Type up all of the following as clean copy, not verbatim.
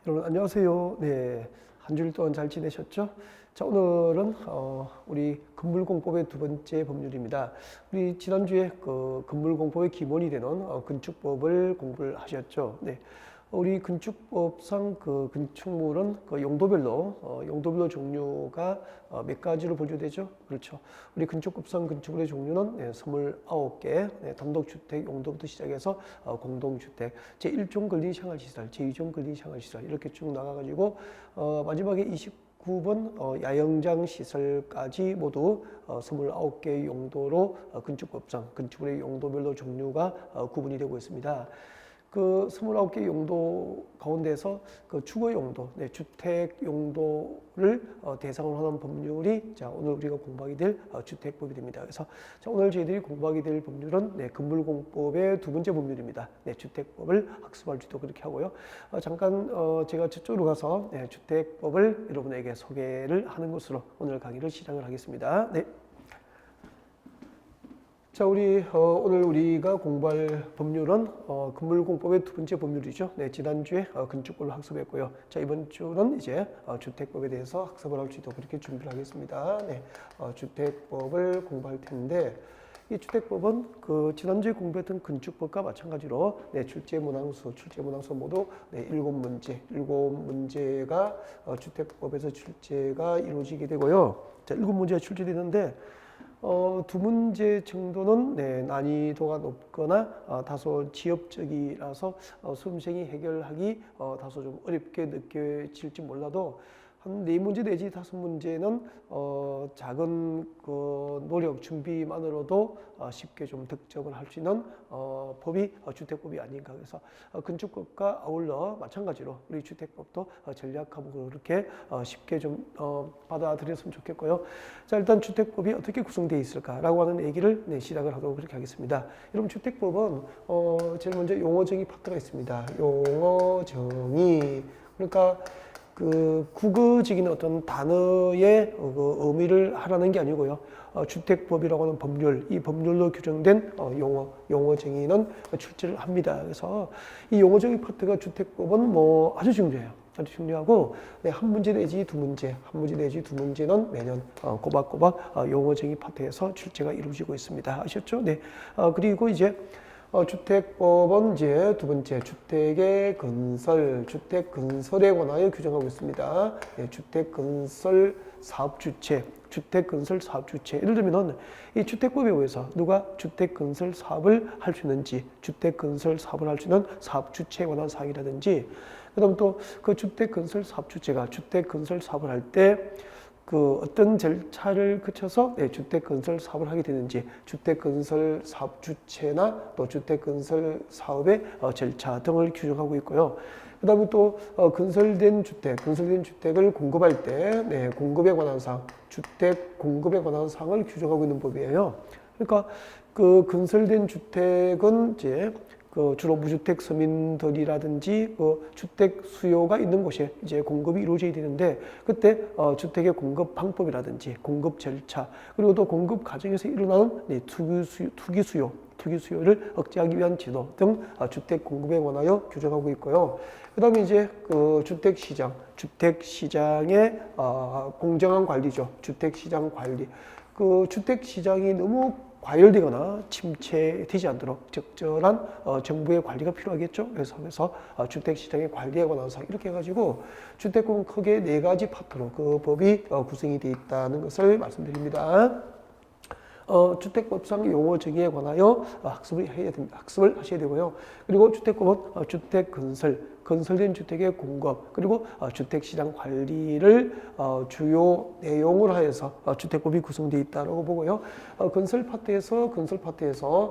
여러분 안녕하세요. 네, 한 주일 동안 잘 지내셨죠? 자, 오늘은 우리 건물공법의 두 번째 법률입니다. 우리 지난주에 그 건물공법의 기본이 되는 건축법을 공부를 하셨죠? 네. 우리 건축법상 그 건축물은 그 용도별로 종류가 몇 가지로 분류되죠? 그렇죠. 우리 건축법상 건축물의 종류는 29개, 단독주택 용도부터 시작해서 공동주택, 제1종 근린생활시설, 제2종 근린생활시설 이렇게 쭉 나가가지고 마지막에 29번 야영장 시설까지 모두 29개의 용도로 건축법상 건축물의 용도별로 종류가 구분이 되고 있습니다. 그 29개 용도 가운데서 그 주거 용도, 주택 용도를 대상으로 하는 법률이 오늘 우리가 공부하게 될 주택법이 됩니다. 그래서 오늘 저희들이 공부하게 될 법률은 건물공법의 두 번째 법률입니다. 주택법을 학습할 수도 그렇게 하고요. 잠깐 제가 저쪽으로 가서 주택법을 여러분에게 소개를 하는 것으로 오늘 강의를 시작을 하겠습니다. 네. 자, 오늘 우리가 공부할 법률은 건물공법의 두 번째 법률이죠. 네, 지난주에 건축법을 학습했고요. 자, 이번 주는 이제 주택법에 대해서 학습을 할 수 있도록 그렇게 준비를 하겠습니다. 네, 주택법을 공부할 텐데 이 주택법은 그 지난주에 공부했던 건축법과 마찬가지로 출제 문항수 모두 7문제가 주택법에서 출제가 이루어지게 되고요. 자, 7문제가 출제되는데 두 문제 정도는 난이도가 높거나 다소 지엽적이라서 수험생이 해결하기 다소 좀 어렵게 느껴질지 몰라도 한 4문제 내지 5문제는 작은 그 노력 준비만으로도 쉽게 좀 득점을 할 수 있는 법이 주택법이 아닌가. 그래서 건축법과 아울러 마찬가지로 우리 주택법도 전략하고 그렇게 쉽게 좀 받아들였으면 좋겠고요. 자, 일단 주택법이 어떻게 구성되어 있을까라고 하는 얘기를 시작을 하도록 그렇게 하겠습니다. 여러분, 주택법은 제일 먼저 용어정의 파트가 있습니다. 용어정의, 그러니까 그 국어적인 어떤 단어의 그 의미를 하라는 게 아니고요. 주택법이라고 하는 법률, 이 법률로 규정된 용어 정의는 출제를 합니다. 그래서 이 용어 정의 파트가 주택법은 뭐 아주 중요해요. 아주 중요하고 한 문제 내지 두 문제는 매년 꼬박꼬박 용어 정의 파트에서 출제가 이루어지고 있습니다. 아셨죠? 네. 그리고 이제 주택법은 이제 두 번째 주택의 건설, 주택 건설에 관하여 규정하고 있습니다. 주택 건설 사업 주체, 예를 들면 이 주택법에 의해서 누가 주택 건설 사업을 할 수 있는지, 주택 건설 사업을 할 수 있는 사업 주체에 관한 사항이라든지, 그다음 또 그 주택 건설 사업 주체가 주택 건설 사업을 할 때 그 어떤 절차를 거쳐서 주택 건설 사업을 하게 되는지, 주택 건설 사업 주체나 또 주택 건설 사업의 절차 등을 규정하고 있고요. 그다음에 또 건설된 주택을 공급할 때 공급에 관한 사항, 주택 공급에 관한 사항을 규정하고 있는 법이에요. 그러니까 그 건설된 주택은 이제 그 주로 무주택 서민들이라든지 그 주택 수요가 있는 곳에 이제 공급이 이루어져야 되는데, 그때 주택의 공급 방법이라든지 공급 절차, 그리고 또 공급 과정에서 일어나는 투기 수요를 억제하기 위한 지도 등 주택 공급에 관하여 규정하고 있고요. 그다음에 이제 그 주택 시장의 공정한 관리죠. 주택 시장 관리. 그 주택 시장이 너무 과열되거나 침체되지 않도록 적절한 정부의 관리가 필요하겠죠. 그래서 주택시장의 관리에 관한 사항 이렇게 해가지고 주택법은 크게 4가지 파트로 그 법이 구성이 되어 있다는 것을 말씀드립니다. 주택법상 용어 정의에 관하여 학습을 하셔야 되고요. 그리고 주택법은 주택 건설된 주택의 공급, 그리고 주택시장 관리를 주요 내용으로 하여서 주택법이 구성되어 있다고 보고요. 건설 파트에서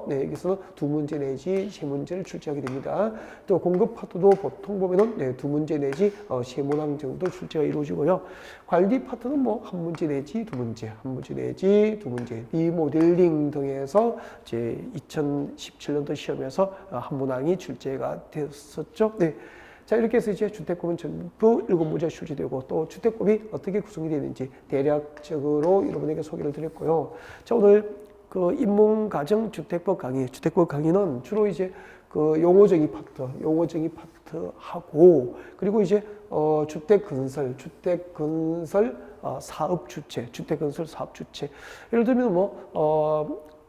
여기서는 2문제 내지 3문제를 출제하게 됩니다. 또 공급 파트도 보통 보면은 2문제 내지 3문항 정도 출제가 이루어지고요. 관리 파트는 뭐 1문제 내지 2문제, 리모델링 등에서 이제 2017년도 시험에서 한 문항이 출제가 됐었죠. 네. 자, 이렇게 해서 이제 주택법은 전부 7문제가 출제되고, 또 주택법이 어떻게 구성이 되는지 대략적으로 여러분에게 소개를 드렸고요. 자, 오늘 그 입문과정 주택법 강의는 주로 이제 그 용어 정의 파트 하고 그리고 이제 주택건설 사업주체, 주택건설 사업주체. 예를 들면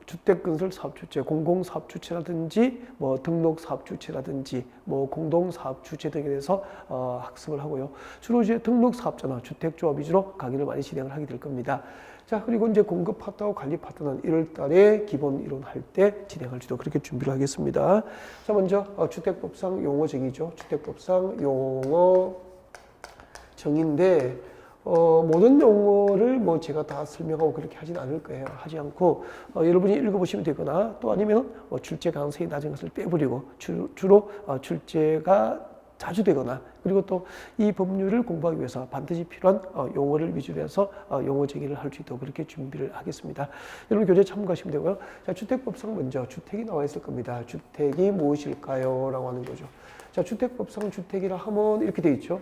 주택건설 사업주체, 공공사업주체라든지 등록사업주체라든지 공동사업주체 등에 대해서 학습을 하고요. 주로 이제 등록사업자나 주택조합 위주로 강의를 많이 진행을 하게 될 겁니다. 자, 그리고 이제 공급 파트하고 관리 파트는 1월 달에 기본 이론 할 때 진행할지도 그렇게 준비를 하겠습니다. 자, 먼저 주택법상 용어 정의죠. 주택법상 용어 정의인데 모든 용어를 제가 다 설명하고 그렇게 하진 않을 거예요. 하지 않고 여러분이 읽어보시면 되거나 또 아니면 출제 가능성이 낮은 것을 빼버리고 주로 출제가 자주 되거나 그리고 또 이 법률을 공부하기 위해서 반드시 필요한 용어를 위주로 해서 용어 정의를 할 수 있도록 그렇게 준비를 하겠습니다. 여러분 교재 참고하시면 되고요. 자, 주택법상 먼저 주택이 나와 있을 겁니다. 주택이 무엇일까요? 라고 하는 거죠. 자, 주택법상 주택이라 하면 이렇게 되어 있죠.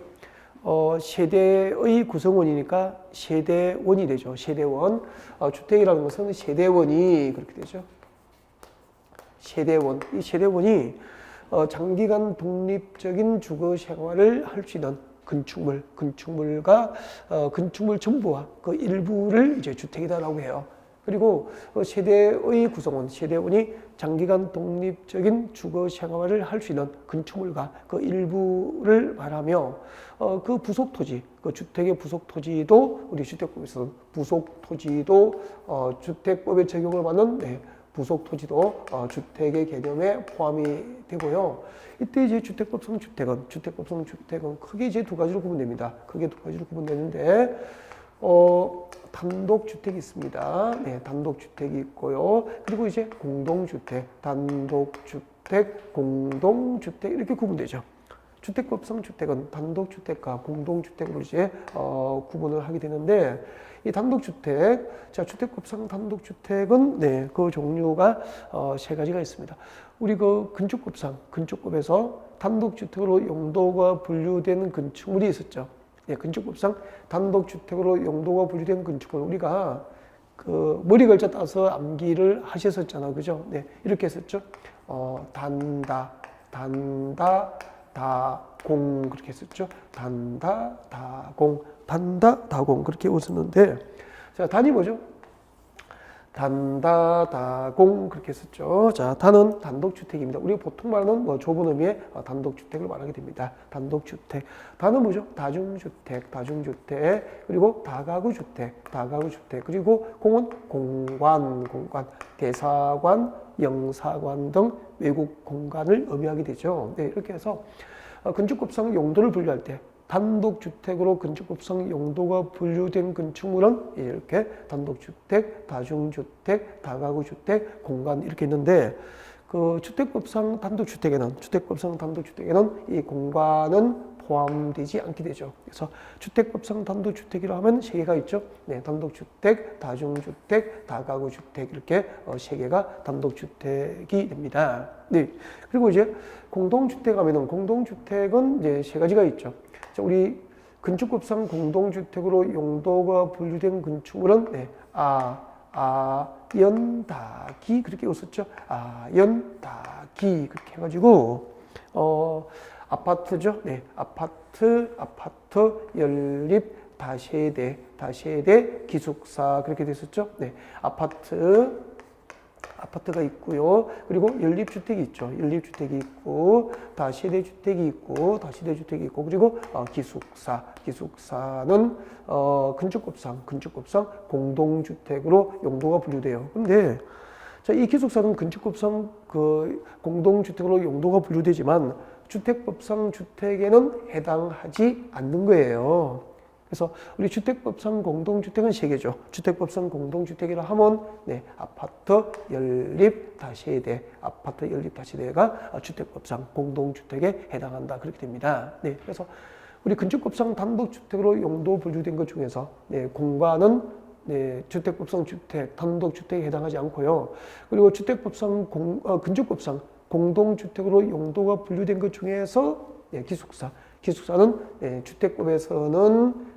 세대의 구성원이니까 세대원이 되죠. 세대원. 주택이라는 것은 세대원이 그렇게 되죠. 세대원. 이 세대원이 장기간 독립적인 주거 생활을 할 수 있는 건축물과 건축물 전부와 그 일부를 이제 주택이다라고 해요. 그리고 세대의 구성원, 세대원이 장기간 독립적인 주거 생활을 할 수 있는 건축물과 그 일부를 말하며 그 부속 토지, 그 주택의 부속 토지도 우리 주택법에서는 부속 토지도 주택법에 적용을 받는 부속 토지도 주택의 개념에 포함이 되고요. 이때 이제 주택법상 주택은 크게 이제 두 가지로 구분됩니다. 크게 두 가지로 구분되는데 단독주택이 있습니다. 네, 단독주택이 있고요. 그리고 이제 공동주택, 단독주택, 공동주택 이렇게 구분되죠. 주택법상 주택은 단독주택과 공동주택으로 이제 구분을 하게 되는데 이 단독주택, 자, 주택법상 단독주택은 그 종류가 세 가지가 있습니다. 우리 그 건축법에서 단독주택으로 용도가 분류된 건축물이 있었죠. 건축법상 단독주택으로 용도가 분류된 건축물 우리가 그 머리 글자 따서 암기를 하셨었잖아, 그죠? 네, 이렇게 했었죠. 다공 그렇게 했었죠. 다공 그렇게 웃었는데 자, 단이 뭐죠? 다공 그렇게 했었죠. 자, 단은 단독주택입니다. 우리가 보통 말하는 좁은 의미의 단독주택을 말하게 됩니다. 단독주택. 단은 뭐죠? 다중주택, 그리고 다가구주택. 그리고 공은 공관, 대사관, 영사관 등 외국 공간을 의미하게 되죠. 네, 이렇게 해서 건축법상 용도를 분류할 때 단독주택으로 건축법상 용도가 분류된 건축물은 이렇게 단독주택, 다중주택, 다가구주택, 공간 이렇게 있는데 그 주택법상 단독주택에는 이 공간은 포함되지 않게 되죠. 그래서 주택법상 단독주택이라 하면 세 개가 있죠. 네, 단독주택, 다중주택, 다가구주택 이렇게 세 개가 단독주택이 됩니다. 네, 그리고 이제 공동주택 하면은 공동주택은 이제 세 가지가 있죠. 자, 우리 건축법상 공동주택으로 용도가 분류된 건축물은 연다기 그렇게 웃었죠. 연다기 그렇게 해가지고 아파트죠. 네, 아파트, 연립, 다세대, 기숙사 그렇게 됐었죠. 네, 아파트가 있고요. 그리고 연립주택이 있죠. 연립주택이 있고, 다세대주택이 있고, 그리고 기숙사는 건축법상 공동주택으로 용도가 분류돼요. 근데 자, 이 기숙사는 건축법상 그 공동주택으로 용도가 분류되지만 주택법상 주택에는 해당하지 않는 거예요. 그래서 우리 주택법상 공동주택은 세 개죠. 주택법상 공동주택이라 하면 아파트, 연립, 다세대가 주택법상 공동주택에 해당한다. 그렇게 됩니다. 네, 그래서 우리 건축법상 단독주택으로 용도 분류된 것 중에서 공간은 주택법상 단독주택에 해당하지 않고요. 그리고 건축법상 공동주택으로 용도가 분류된 것 중에서 기숙사는 주택법에서는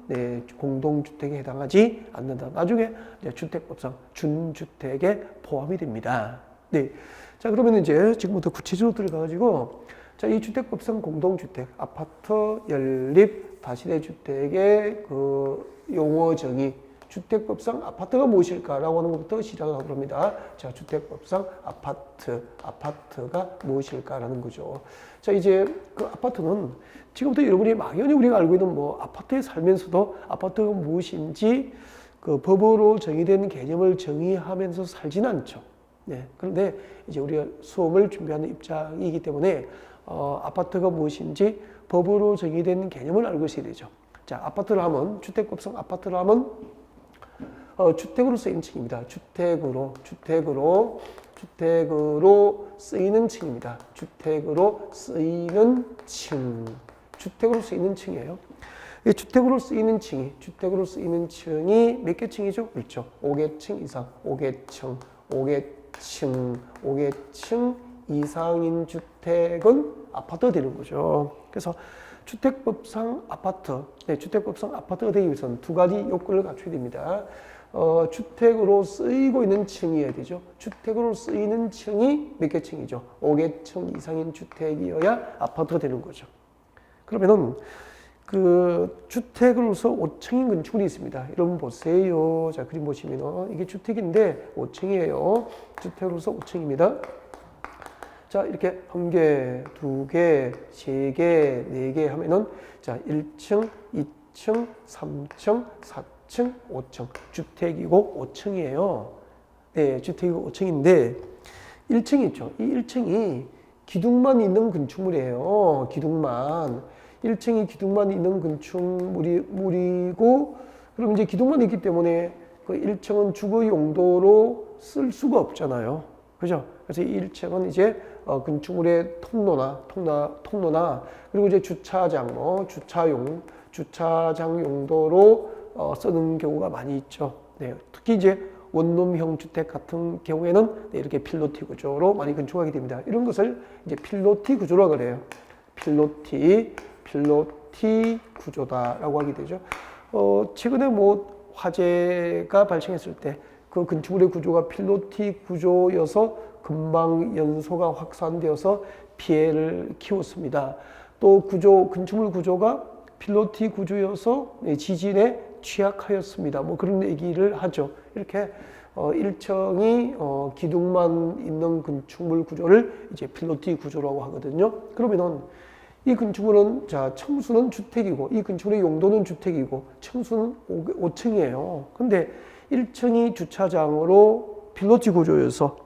공동주택에 해당하지 않는다. 나중에 주택법상 준주택에 포함이 됩니다. 네. 자, 그러면 이제 지금부터 구체적으로 들어가가지고 자, 이 주택법상 공동주택, 아파트, 연립, 다시대주택의 그 용어 정의, 주택법상 아파트가 무엇일까라고 하는 것부터 시작을 하도록 합니다. 자, 주택법상 아파트가 무엇일까라는 거죠. 자, 이제 그 아파트는 지금부터 여러분이 막연히 우리가 알고 있는 뭐 아파트에 살면서도 아파트가 무엇인지 그 법으로 정의된 개념을 정의하면서 살지는 않죠. 네. 그런데 이제 우리가 수업을 준비하는 입장이기 때문에 아파트가 무엇인지 법으로 정의된 개념을 알고 있어야 되죠. 자, 아파트를 하면 주택법상 아파트를 하면 주택으로 쓰이는 층입니다. 주택으로 쓰이는 층입니다. 주택으로 쓰이는 층이에요. 이 주택으로 쓰이는 층이 몇 개 층이죠? 그렇죠. 5개층 이상, 5개층 이상인 주택은 아파트가 되는 거죠. 그래서 주택법상 아파트가 되기 위해서는 두 가지 요건을 갖춰야 됩니다. 주택으로 쓰이고 있는 층이어야 되죠. 주택으로 쓰이는 층이 몇 개 층이죠? 5개층 이상인 주택이어야 아파트가 되는 거죠. 그러면은 그 주택으로서 5층인 건축물이 있습니다. 여러분 보세요. 자, 그림 보시면은 이게 주택인데 5층이에요. 주택으로서 5층입니다. 자, 이렇게 1개, 2개, 3개, 4개 하면은 자, 1층, 2층, 3층, 4층, 5층. 주택이고 5층이에요. 네, 주택이고 5층인데 1층이 있죠. 이 1층이 기둥만 있는 건축물이에요. 기둥만. 1층이 기둥만 있는 건축물이고, 그럼 이제 기둥만 있기 때문에 그 1층은 주거 용도로 쓸 수가 없잖아요. 그죠? 그래서 이 1층은 이제 건축물의 통로나 그리고 이제 주차장, 주차장 용도로 쓰는 경우가 많이 있죠. 네, 특히 이제 원룸형 주택 같은 경우에는 네, 이렇게 필로티 구조로 많이 건축하게 됩니다. 이런 것을 이제 필로티 구조라고 그래요. 필로티 구조다라고 하게 되죠. 최근에 뭐 화재가 발생했을 때 그 건축물의 구조가 필로티 구조여서 금방 연소가 확산되어서 피해를 키웠습니다. 또 건축물 구조가 필로티 구조여서 지진에 취약하였습니다. 뭐 그런 얘기를 하죠. 이렇게 1층이 기둥만 있는 건축물 구조를 이제 필로티 구조라고 하거든요. 그러면은 이 건축물은 자, 층수는 주택이고 이 건축물의 용도는 주택이고 층수는 5층이에요. 근데 1층이 주차장으로 필로티 구조여서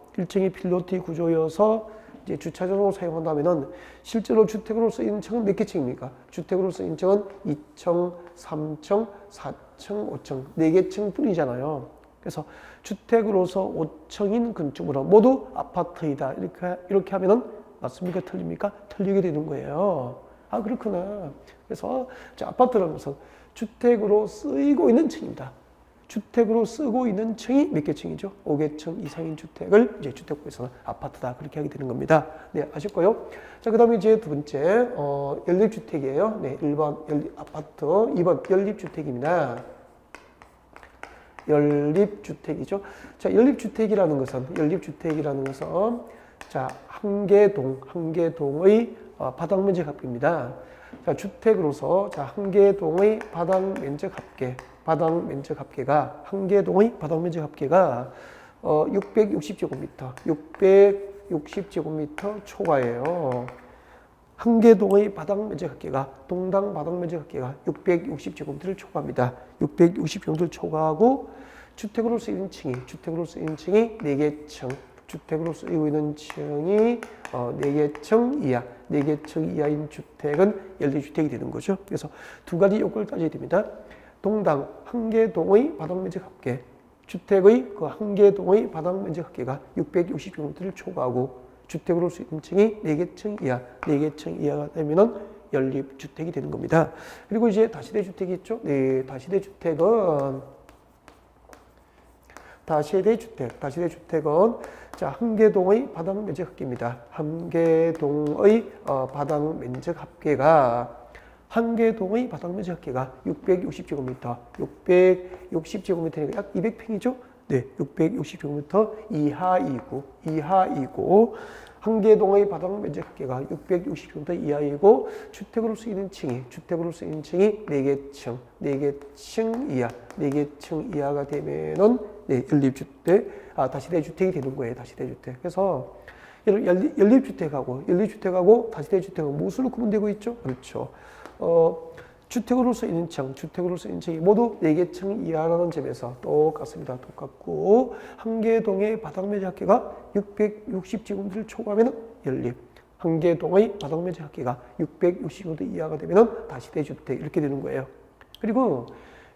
이제 주차장으로 사용한다면은 실제로 주택으로 쓰이는 층은 몇 개 층입니까? 주택으로 쓰이는 층은 2층, 3층, 4층, 5층, 4개 층 뿐이잖아요. 그래서 주택으로서 5층인 건축물은 모두 아파트이다. 이렇게 하면은 맞습니까? 틀립니까? 틀리게 되는 거예요. 아, 그렇구나. 그래서 아파트라는 것은 주택으로 쓰이고 있는 층입니다. 주택으로 쓰고 있는 층이 몇 개 층이죠? 5개층 이상인 주택을 이제 주택부에서는 아파트다. 그렇게 하게 되는 겁니다. 네, 아셨고요. 자, 그 다음에 이제 두 번째, 연립주택이에요. 네, 1번 아파트, 2번 연립주택입니다. 연립주택이죠. 자, 연립주택이라는 것은 자, 한 개 동의 바닥 면적 합계입니다. 자, 주택으로서 자, 한 개 동의 바닥 면적 합계가 한 개 동의 바닥 면적 합계가 660제곱미터 초과예요. 한 개 동의 바닥 면적 합계가 동당 바닥 면적 합계가 660제곱미터를 초과합니다. 660제곱미터를 초과하고 주택으로 쓰이는 층이 4개 층. 주택으로 쓰이고 있는 층이 4개층 이하인 주택은 연립주택이 되는 거죠. 그래서 두 가지 요건을 따져야 됩니다. 동당 한 개 동의 바닥 면적 합계, 주택의 그 한 개 동의 바닥 면적 합계가 660제곱미터를 초과하고 주택으로 쓰이는 층이 4개층 이하가 되면은 연립주택이 되는 겁니다. 그리고 이제 다시대주택이 있죠. 네, 다시대주택은 자, 한 개 동의 바닥 면적 합계입니다. 한 개 동의 바닥 면적 합계가 660제곱미터, 660제곱미터니까 약 200평이죠? 네, 660제곱미터 이하이고 한 개 동의 바닥 면적 합계가 660제곱미터 이하이고 주택으로 쓰이는 층이 네 개 층, 네 개 층 이하, 네 개 층 이하가 되면은 네, 연립주택, 다시대주택이 되는 거예요. 다시대주택. 그래서 연립주택하고 다시대주택은 무엇으로 구분되고 있죠? 그렇죠. 주택으로 쓰이는 층이 모두 4개 층 이하라는 점에서 똑같습니다. 똑같고 한 개 동의 바닥 면적 합계가 660제곱미터를 초과하면 연립, 한 개 동의 바닥 면적 합계가 660제곱미터 이하가 되면 다시대주택 이렇게 되는 거예요. 그리고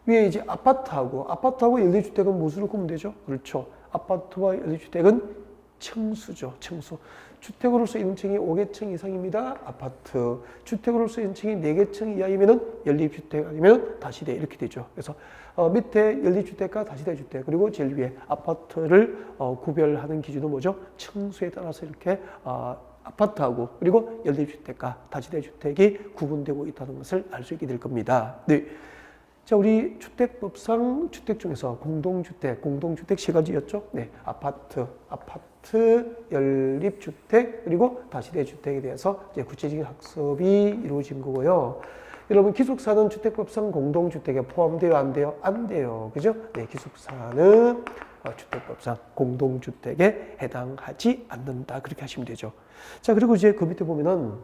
위에 이제 아파트하고 연립주택은 무엇으로 구분되죠? 그렇죠. 아파트와 연립주택은 층수죠. 층수. 주택으로 쓰이는 층이 5개 층 이상입니다. 아파트. 주택으로 쓰이는 층이 4개 층 이하이면 연립주택 아니면 다시대 이렇게 되죠. 그래서 밑에 연립주택과 다시대주택 그리고 제일 위에 아파트를 구별하는 기준은 뭐죠? 층수에 따라서 이렇게 아파트하고 그리고 연립주택과 다시대주택이 구분되고 있다는 것을 알 수 있게 될 겁니다. 네. 자, 우리 주택법상 주택 중에서 공동주택 세 가지였죠. 네, 아파트, 연립주택, 그리고 다시대주택에 대해서 이제 구체적인 학습이 이루어진 거고요. 여러분, 기숙사는 주택법상 공동주택에 포함돼요, 안 돼요? 안 돼요. 그죠? 네, 기숙사는 주택법상 공동주택에 해당하지 않는다. 그렇게 하시면 되죠. 자, 그리고 이제 그 밑에 보면은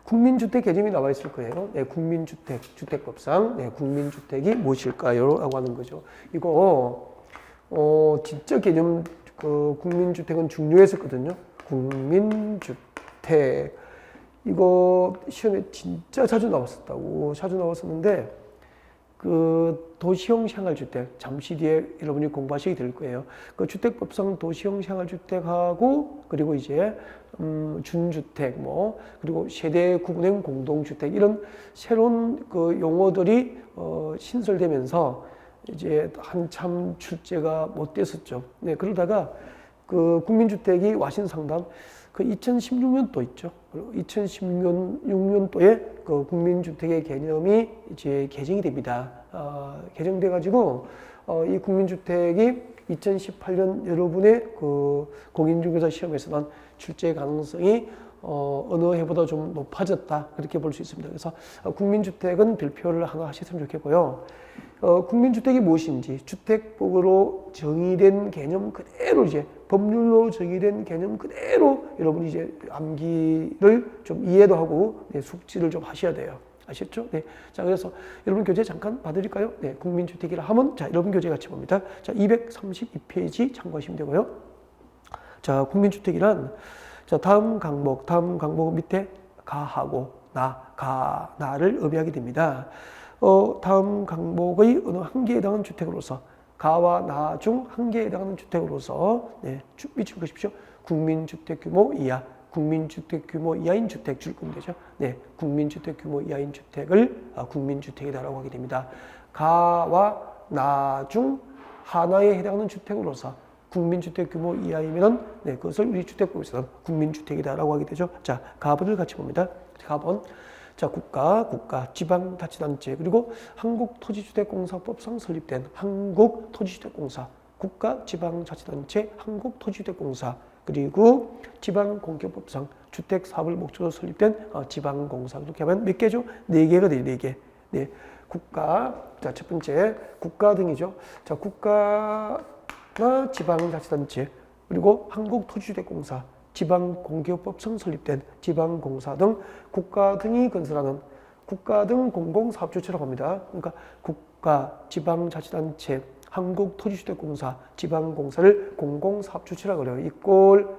국민주택 개념이 나와 있을 거예요. 네, 주택법상 국민주택이 무엇일까요? 라고 하는 거죠. 이거 진짜 개념 국민주택은 중요했었거든요. 국민주택 이거 시험에 진짜 자주 나왔었는데 그 도시형 생활주택 잠시 뒤에 여러분이 공부하시게 될 거예요. 그 주택법상 도시형 생활주택하고 그리고 이제 준주택 그리고 세대 구분형 공동주택 이런 새로운 그 용어들이 신설되면서 이제 한참 출제가 못 됐었죠. 네, 그러다가 그 국민주택이 와신상담 그 2016년도 있죠. 2016년도에 그 국민주택의 개념이 이제 개정이 됩니다. 개정돼 가지고 이 국민주택이 2018년 여러분의 그 공인중개사 시험에서는 출제 가능성이 어느 해보다 좀 높아졌다 그렇게 볼 수 있습니다. 그래서 국민주택은 별표를 하나 하셨으면 좋겠고요. 국민주택이 무엇인지 주택법으로 정의된 개념 그대로 이제 법률로 정의된 개념 그대로 여러분이 이제 암기를 좀 이해도 하고 숙지를 좀 하셔야 돼요. 아셨죠? 네. 자, 그래서 여러분 교재 잠깐 봐드릴까요? 네. 국민주택이라 하면 자, 여러분 교재 같이 봅니다. 자, 232페이지 참고하시면 되고요. 자, 국민주택이란 자, 다음 강목 밑에 가하고 나를 의미하게 됩니다. 다음 강목의 어느 한 개에 해당하는 주택으로서 가와 나 중 한 개에 해당하는 주택으로서 밑줄 그십시오. 국민주택 규모 이하, 국민주택 규모 이하인 주택 줄 거면 되죠. 네, 국민주택 규모 이하인 주택을 국민주택이다라고 하게 됩니다. 가와 나 중 하나에 해당하는 주택으로서 국민주택 규모 이하이면은 그것을 우리 주택법에서는 국민주택이다라고 하게 되죠. 자, 가번을 같이 봅니다. 가번. 자, 국가, 지방자치단체, 그리고 한국토지주택공사법상 설립된 한국토지주택공사, 국가, 지방자치단체, 한국토지주택공사, 그리고 지방공개법상 주택사업을 목적으로 설립된 지방공사. 이렇게 하면 몇 개죠? 4개가 돼요, 4개. 네, 국가. 자, 첫 번째, 국가 등이죠. 자, 국가나 지방자치단체, 그리고 한국토지주택공사, 지방공개업법상 설립된 지방공사 등 국가 등이 건설하는 국가 등 공공사업주체라고 합니다. 그러니까 국가, 지방자치단체, 한국토지주택공사, 지방공사를 공공사업주체라고 그래요.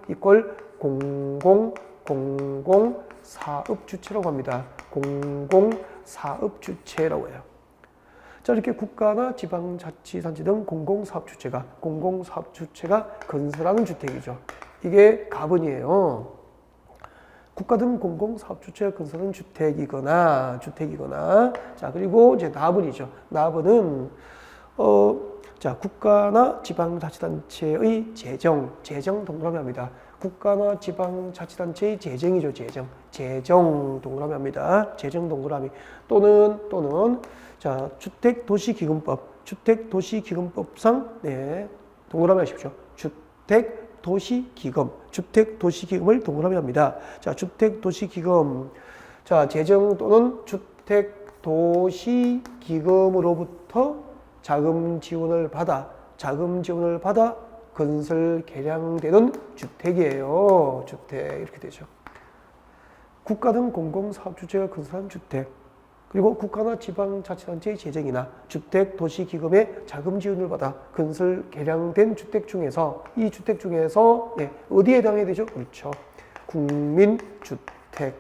이꼴 공공사업주체라고 합니다. 공공사업주체라고 해요. 자, 이렇게 국가나 지방자치단체 등 공공사업주체가 건설하는 주택이죠. 이게 가번이에요. 국가 등 공공사업주체가 건설하는 주택이거나 자, 그리고 이제 나번이죠. 나번은 자, 국가나 지방자치단체의 재정 동그라미 합니다. 국가나 지방자치단체의 재정이죠, 재정 동그라미 합니다. 재정 동그라미 또는 자, 주택도시기금법상 동그라미 하십시오. 주택도시기금, 주택도시기금을 동그라미 합니다. 자, 주택도시기금. 자, 재정 또는 주택도시기금으로부터 자금 지원을 받아 건설 개량되는 주택이에요. 주택 이렇게 되죠. 국가 등 공공사업주체가 건설한 주택, 그리고 국가나 지방자치단체의 재정이나 주택도시기금의 자금 지원을 받아 건설 개량된 주택 중에서 이 주택 중에서 어디에 해당해야 되죠? 그렇죠. 국민주택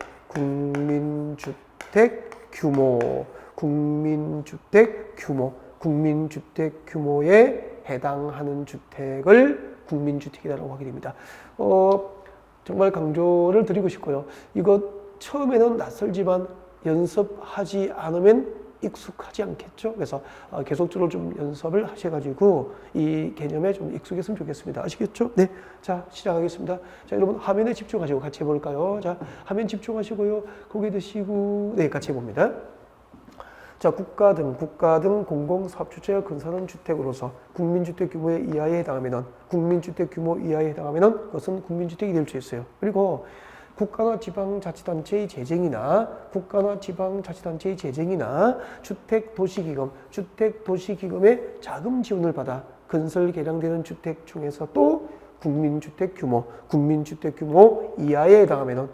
규모에 해당하는 주택을 국민주택이라고 하게 됩니다. 정말 강조를 드리고 싶고요. 이거 처음에는 낯설지만 연습하지 않으면 익숙하지 않겠죠. 그래서 계속적으로 좀 연습을 하셔가지고 이 개념에 좀 익숙했으면 좋겠습니다. 아시겠죠? 네. 자, 시작하겠습니다. 자, 여러분 화면에 집중하시고 같이 해볼까요? 자, 화면 집중하시고요. 고개 드시고, 네, 같이 해봅니다. 자, 국가 등 공공사업주체가 건설한 주택으로서 국민주택 규모 이하에 해당하면은 그것은 국민주택이 될 수 있어요. 그리고 국가나 지방자치단체의 재정이나 주택도시기금의 자금 지원을 받아 건설 개량되는 주택 중에서 또 국민주택 규모 이하에 해당하면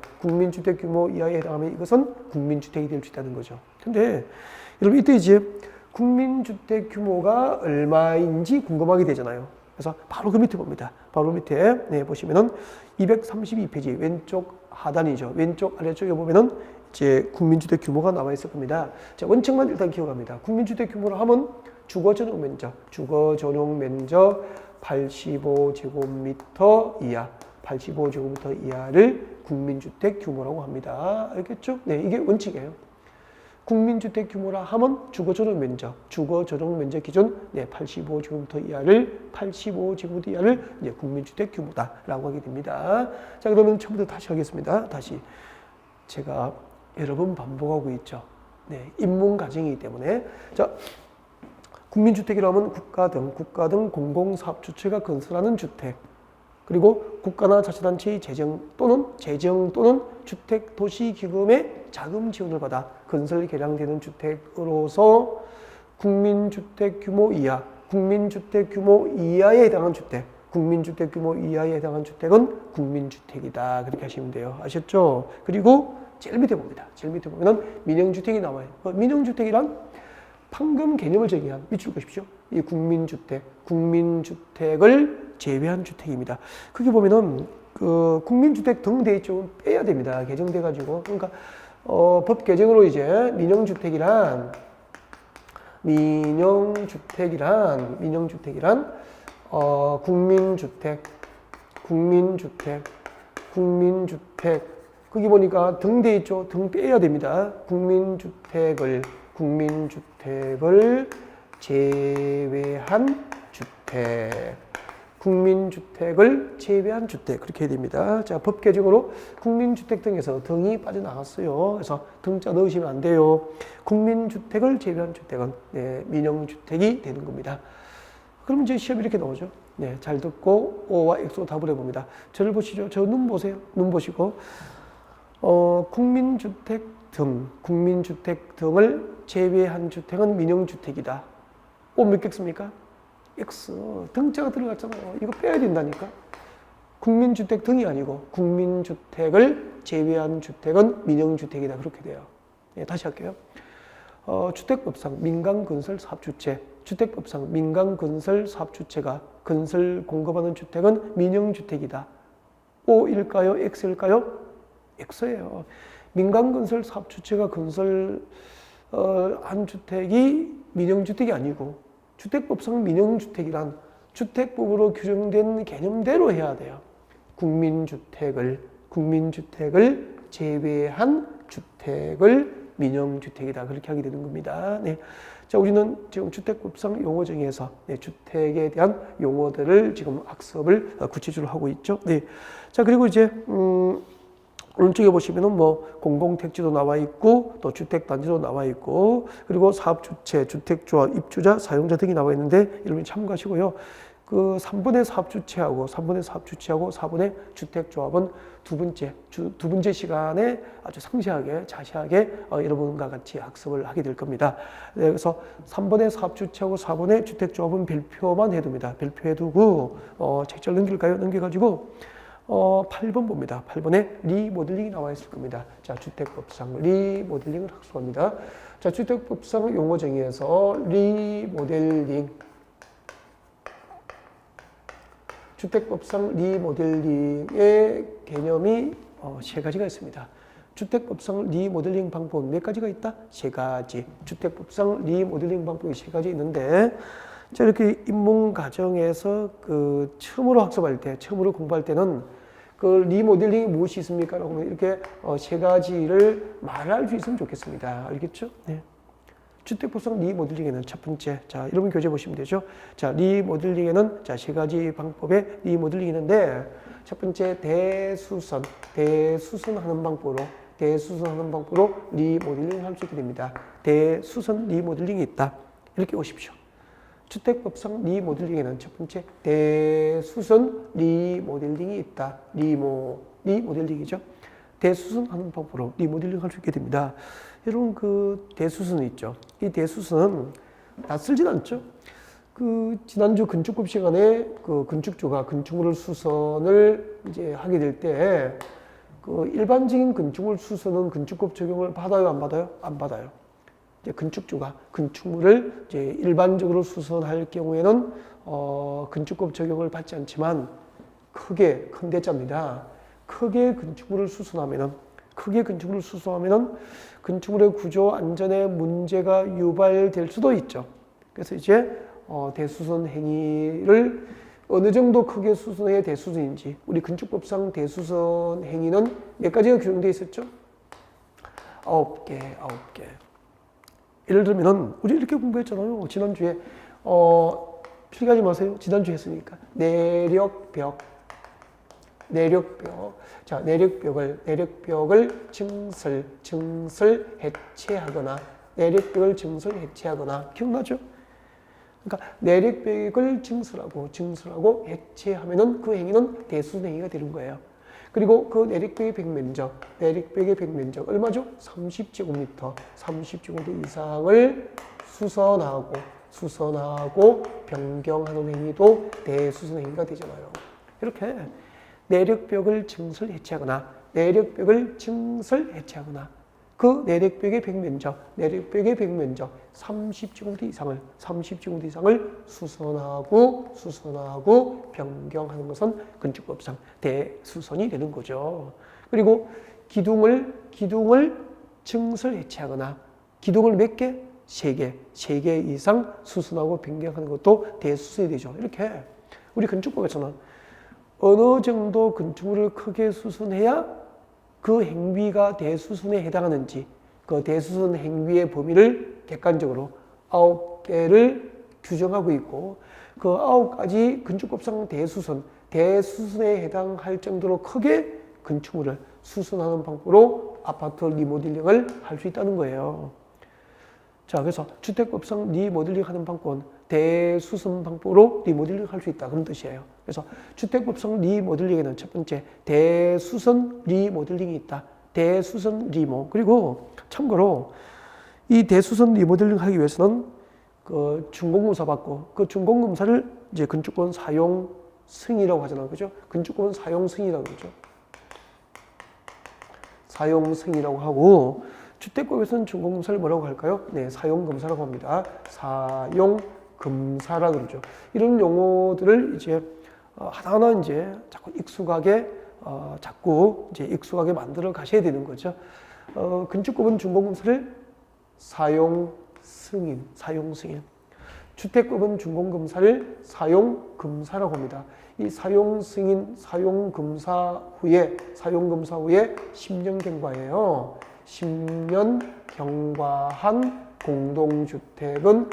이것은 국민주택이 될 수 있다는 거죠. 근데 여러분 이때 이제 국민주택 규모가 얼마인지 궁금하게 되잖아요. 그래서 바로 그 밑에 봅니다. 바로 밑에 보시면은 232페이지 왼쪽 하단이죠. 왼쪽 아래쪽에 보면은 이제 국민주택 규모가 나와 있을 겁니다. 자, 원칙만 일단 기억합니다. 국민주택 규모를 하면 주거 전용 면적 85제곱미터 이하를 국민주택 규모라고 합니다. 알겠죠? 네, 이게 원칙이에요. 국민주택 규모라 하면 주거 전용 면적 기준 85제곱미터 이하를 이제 국민주택 규모다라고 하게 됩니다. 자, 그러면 처음부터 다시 하겠습니다. 다시 제가 여러 번 반복하고 있죠. 네, 입문 과정이기 때문에 자, 국민주택이라면 국가 등 공공사업주체가 건설하는 주택, 그리고 국가나 자치단체의 재정 또는 주택도시기금의 자금 지원을 받아 건설 개량되는 주택으로서 국민주택 규모 이하에 해당한 주택은 국민주택이다. 그렇게 하시면 돼요. 아셨죠? 그리고 제일 밑에 봅니다. 제일 밑에 보면은 민영주택이 나와요. 민영주택이란 방금 개념을 정의한 밑줄 보십시오. 이 국민주택을 제외한 주택입니다. 거기 보면은 그 국민주택 등 돼 있죠. 빼야 됩니다. 개정돼 가지고. 그러니까 법 개정으로 이제 민영주택이란 국민주택 거기 보니까 등 돼 있죠. 등 빼야 됩니다. 국민주택을 제외한 주택 그렇게 해야 됩니다. 자, 법 개정으로 국민주택 등에서 등이 빠져나갔어요. 그래서 등자 넣으시면 안 돼요. 국민주택을 제외한 주택은 민영주택이 되는 겁니다. 그럼 이제 시험이 이렇게 나오죠. 네, 잘 듣고 O와 X로 답을 해봅니다. 저를 보시죠. 저 눈 보세요. 눈 보시고 국민주택 등을 제외한 주택은 민영주택이다. O 몇 개 씁니까? X. 등자가 들어갔잖아요. 이거 빼야 된다니까. 국민주택 등이 아니고 국민주택을 제외한 주택은 민영주택이다. 그렇게 돼요. 네, 다시 할게요. 주택법상 민간건설사업주체가 건설 공급하는 주택은 민영주택이다. O일까요? X일까요? X예요. 민간건설사업주체가 건설한 주택이 민영주택이 아니고 주택법상 민영주택이란 주택법으로 규정된 개념대로 해야 돼요. 국민주택을 제외한 주택을 민영주택이다. 그렇게 하게 되는 겁니다. 네. 자, 우리는 지금 주택법상 용어 정의에서 주택에 대한 용어들을 지금 학습을 구체적으로 하고 있죠. 네. 자, 그리고 이제 오른쪽에 보시면은 뭐 공공택지도 나와 있고 또 주택단지도 나와 있고 그리고 사업주체, 주택조합, 입주자, 사용자 등이 나와 있는데 여러분 참고하시고요. 그 3번의 사업주체하고 3번의 사업주체하고 4번의 주택조합은 두 번째 시간에 아주 상세하게 자세하게 여러분과 같이 학습을 하게 될 겁니다. 네, 그래서 3번의 사업주체하고 4번의 주택조합은 별표만 해둡니다. 별표해두고 책자를 넘길까요? 넘겨가지고 8번 봅니다. 8번에 리모델링이 나와 있을 겁니다. 자, 주택법상 리모델링을 학습합니다. 자, 주택법상 용어 정의에서 리모델링 주택법상 리모델링의 개념이 세 가지가 있습니다. 주택법상 리모델링 방법 몇 가지가 있다? 세 가지. 주택법상 리모델링 방법이 세 가지 있는데, 자, 이렇게 입문 과정에서 그 처음으로 학습할 때, 처음으로 공부할 때는 그 리모델링이 무엇이 있습니까? 라고 이렇게 세 가지를 말할 수 있으면 좋겠습니다. 알겠죠? 네. 주택법상 리모델링에는 첫 번째, 자, 여러분 교재 보시면 되죠. 자, 리모델링에는 자, 세 가지 방법의 리모델링이 있는데, 첫 번째 대수선하는 방법으로 리모델링을 할 수 있게 됩니다. 대수선 리모델링이 있다. 이렇게 오십시오. 주택법상 리모델링에는 첫 번째 대수선 리모델링이 있다. 리모델링이죠. 대수선하는 방법으로 리모델링 할 수 있게 됩니다. 여러분 그 대수선 있죠. 이 대수선은 낯설진 않죠. 그 지난주 건축법 시간에 그 건축주가 건축물 수선을 이제 하게 될 때 그 일반적인 건축물 수선은 건축법 적용을 받아요, 안 받아요? 안 받아요. 이제 건축주가 건축물을 이제 일반적으로 수선할 경우에는 건축법 적용을 받지 않지만 큰 대자입니다. 크게 건축물을 수선하면은 건축물의 구조 안전에 문제가 유발될 수도 있죠. 그래서 이제 대수선 행위를 어느 정도 크게 수선해야 대수선인지, 우리 건축법상 대수선 행위는 몇 가지가 규정되어 있었죠? 9개. 예를 들면은 우리 이렇게 공부했잖아요. 지난주에 필기하지 마세요. 지난주에 했으니까 내력벽. 자, 내력벽을 해체하거나 기억나죠? 그러니까 내력벽을 증설하고 해체하면은 그 행위는 대수선 행위가 되는 거예요. 그리고 그 내력벽의 백면적 얼마죠? 30제곱미터 이상을 수선하고 변경하는 행위도 대수선 행위가 되잖아요. 이렇게 내력벽을 해체하거나 그 내력벽의 백면적 30제곱미터 이상을 수선하고 변경하는 것은 건축법상 대수선이 되는 거죠. 그리고 기둥을 해체하거나 기둥을 몇 개? 3개 이상 수선하고 변경하는 것도 대수선이 되죠. 이렇게 우리 건축법에서는 어느 정도 건축물을 크게 수선해야 그 행위가 대수선에 해당하는지, 그 대수선 행위의 범위를 객관적으로 9개를 규정하고 있고, 그 9가지 건축법상 대수선에 해당할 정도로 크게 건축물을 수선하는 방법으로 아파트 리모델링을 할 수 있다는 거예요. 자, 그래서 주택법상 리모델링 하는 방법은 대수선 방법으로 리모델링 할 수 있다. 그런 뜻이에요. 그래서 주택법상 리모델링에는 첫 번째 대수선 리모델링이 있다. 대수선 리모. 그리고 참고로 이 대수선 리모델링 하기 위해서는 그 준공검사 받고, 그 준공검사를 이제 건축권 사용 승인이라고 하잖아요. 그죠? 건축권 사용 승인이라고 그러죠. 사용 승인이라고 하고, 주택법에서는 준공검사를 뭐라고 할까요? 네, 사용검사라고 합니다. 사용검사라고 그러죠. 이런 용어들을 이제 하나하나 이제 자꾸 익숙하게 만들어 가셔야 되는 거죠. 건축법은 준공검사를 사용 승인. 주택법은 준공검사를 사용검사라고 합니다. 이 사용 승인, 사용검사 후에 10년 경과예요. 10년 경과한 공동주택은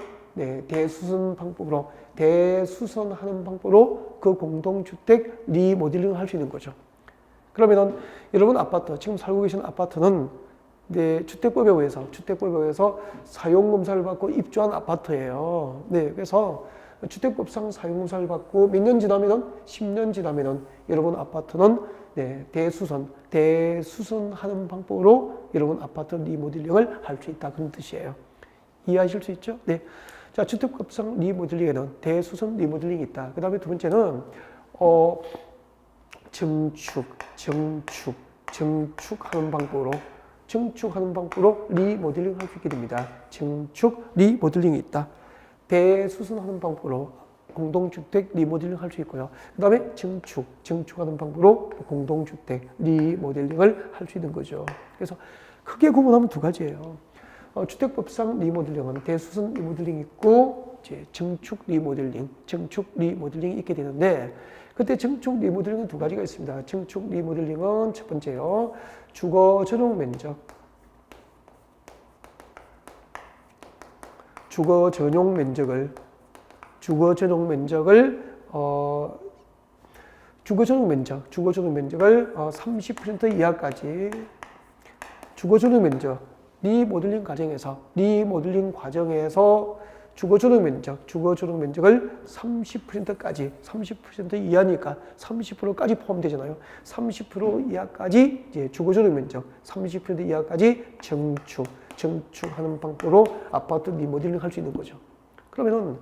대수선하는 방법으로 그 공동주택 리모델링을 할 수 있는 거죠. 그러면은 여러분 아파트, 지금 살고 계신 아파트는 주택법에 의해서 사용검사를 받고 입주한 아파트예요. 네, 그래서 주택법상 사용공사를 받고 몇 년 지나면은 10년 지나면은 여러분 아파트는 네, 대수선하는 방법으로 여러분 아파트 리모델링을 할 수 있다 그런 뜻이에요. 이해하실 수 있죠? 네. 자, 주택법상 리모델링에는 대수선 리모델링이 있다. 그 다음에 두 번째는 증축하는 방법으로 리모델링 할 수 있게 됩니다. 증축 리모델링이 있다. 대수선하는 방법으로 공동주택 리모델링 할 수 있고요. 그 다음에 증축하는 방법으로 공동주택 리모델링을 할 수 있는 거죠. 그래서 크게 구분하면 두 가지예요. 주택법상 리모델링은 대수선 리모델링이 있고 이제 증축 리모델링이 있게 되는데 그때 증축 리모델링은 두 가지가 있습니다. 증축 리모델링은 첫 번째요. 주거 전용 면적을 주거 전용 면적을 30% 이하까지 주거 전용 면적 리모델링 과정에서 주거 전용 면적을 30% 이하니까 30%까지 포함되잖아요. 30% 이하까지 이제 주거 전용 면적 30% 이하까지 증축하는 방법으로 아파트 리모델링 할 수 있는 거죠. 그러면은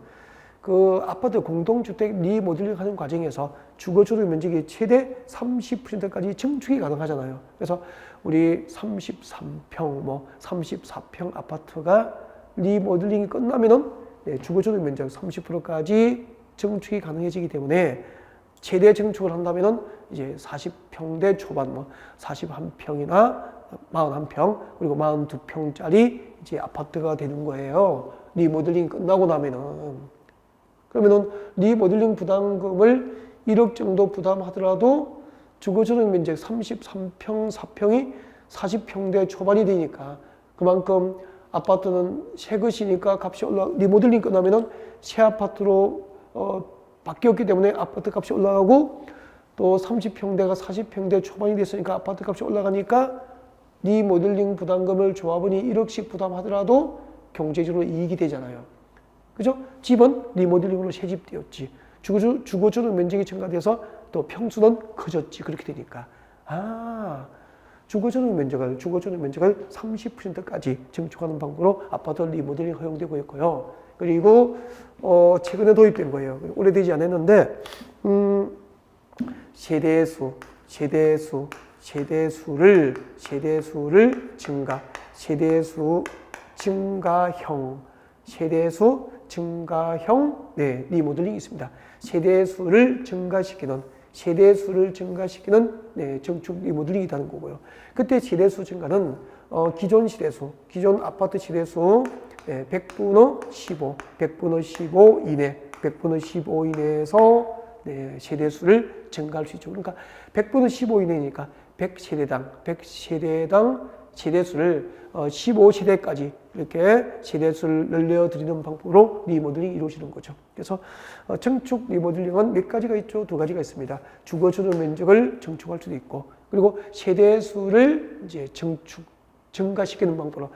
그 아파트 공동주택 리모델링 하는 과정에서 주거 전용 면적이 최대 30%까지 증축이 가능하잖아요. 그래서 우리 33평, 34평 아파트가 리모델링이 끝나면은 주거 전용 면적 30%까지 증축이 가능해지기 때문에 최대 증축을 한다면은 이제 40평대 초반, 41평이나 41평, 그리고 42평짜리 이제 아파트가 되는 거예요. 리모델링 끝나고 나면은. 그러면은 리모델링 부담금을 1억 정도 부담하더라도 주거 전용 면적 33평, 4평이 40평대 초반이 되니까 그만큼 아파트는 새 것이니까 값이 리모델링 끝나면은 새 아파트로 바뀌었기 때문에 아파트 값이 올라가고 또 30평대가 40평대 초반이 됐으니까 아파트 값이 올라가니까 리모델링 부담금을 조합원이 1억씩 부담하더라도 경제적으로 이익이 되잖아요. 그죠? 집은 리모델링으로 새집되었지. 주거 전용 면적이 증가돼서 또 평수는 커졌지. 그렇게 되니까. 주거 전용 면적을 30%까지 증축하는 방법으로 아파트 리모델링 허용되고 있고요. 그리고 최근에 도입된 거예요. 오래되지 않았는데 세대수를 증가형 리모델링이 있습니다. 세대수를 증가시키는 증축 리모델링이 있다는 거고요. 그때 세대수 증가는 기존 아파트 세대수 100분의 15 이내에서 세대수를 증가할 수 있죠. 그러니까 100분의 15 이내니까 100세대당 세대수를 15세대까지 이렇게 세대수를 늘려드리는 방법으로 리모델링이 이루어지는 거죠. 그래서 증축 리모델링은 몇 가지가 있죠? 두 가지가 있습니다. 주거 전용 면적을 증축할 수도 있고, 그리고 세대수를 이제 증가시키는 방법으로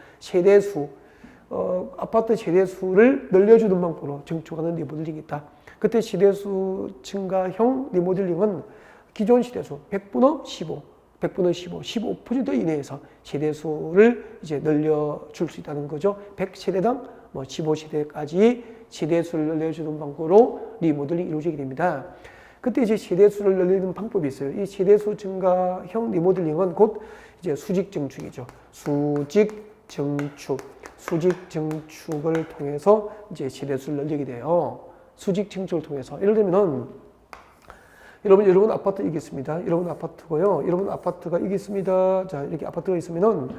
아파트 세대수를 늘려주는 방법으로 증축하는 리모델링이 있다. 그때 세대수 증가형 리모델링은 기존 세대수 100분의 15% 이내에서 세대수를 이제 늘려줄 수 있다는 거죠. 100세대당 15세대까지 세대수를 늘려주는 방법으로 리모델링이 이루어지게 됩니다. 그때 이제 세대수를 늘리는 방법이 있어요. 이 세대수 증가형 리모델링은 곧 이제 수직 증축이죠. 수직 증축을 통해서 이제 세대수를 늘리게 돼요. 수직 증축을 통해서. 예를 들면은 여러분 아파트 있겠습니다. 여러분 아파트고요. 여러분 아파트가 있겠습니다. 자, 이렇게 아파트가 있으면은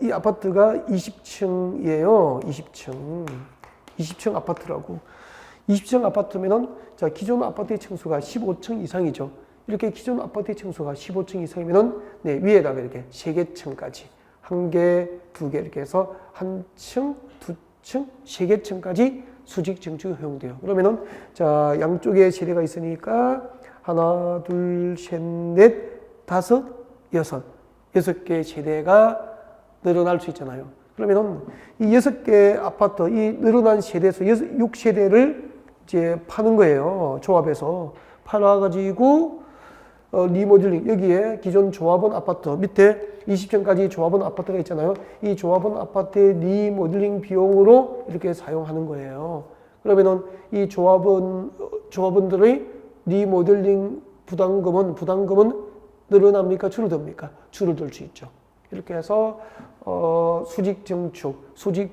이 아파트가 20층이에요. 20층 아파트라고. 20층 아파트면은 자, 기존 아파트의 층수가 15층 이상이죠. 이렇게 기존 아파트의 층수가 15층 이상이면은 위에다가 이렇게 3개 층까지 1개, 2개 이렇게 해서 1층, 2층, 3개 층까지 수직 증축이 허용돼요. 그러면은 자, 양쪽에 세대가 있으니까 하나, 둘, 셋, 넷, 다섯, 여섯 개의 세대가 늘어날 수 있잖아요. 그러면은 이 6개 아파트, 이 늘어난 세대수 6세대를 이제 파는 거예요. 조합해서 팔아가지고 리모델링, 여기에 기존 조합원 아파트 밑에 20층까지 조합원 아파트가 있잖아요. 이 조합원 아파트의 리모델링 비용으로 이렇게 사용하는 거예요. 그러면은 이 조합원들의 리모델링 부담금은 늘어납니까? 줄어듭니까? 줄어들 수 있죠. 이렇게 해서 수직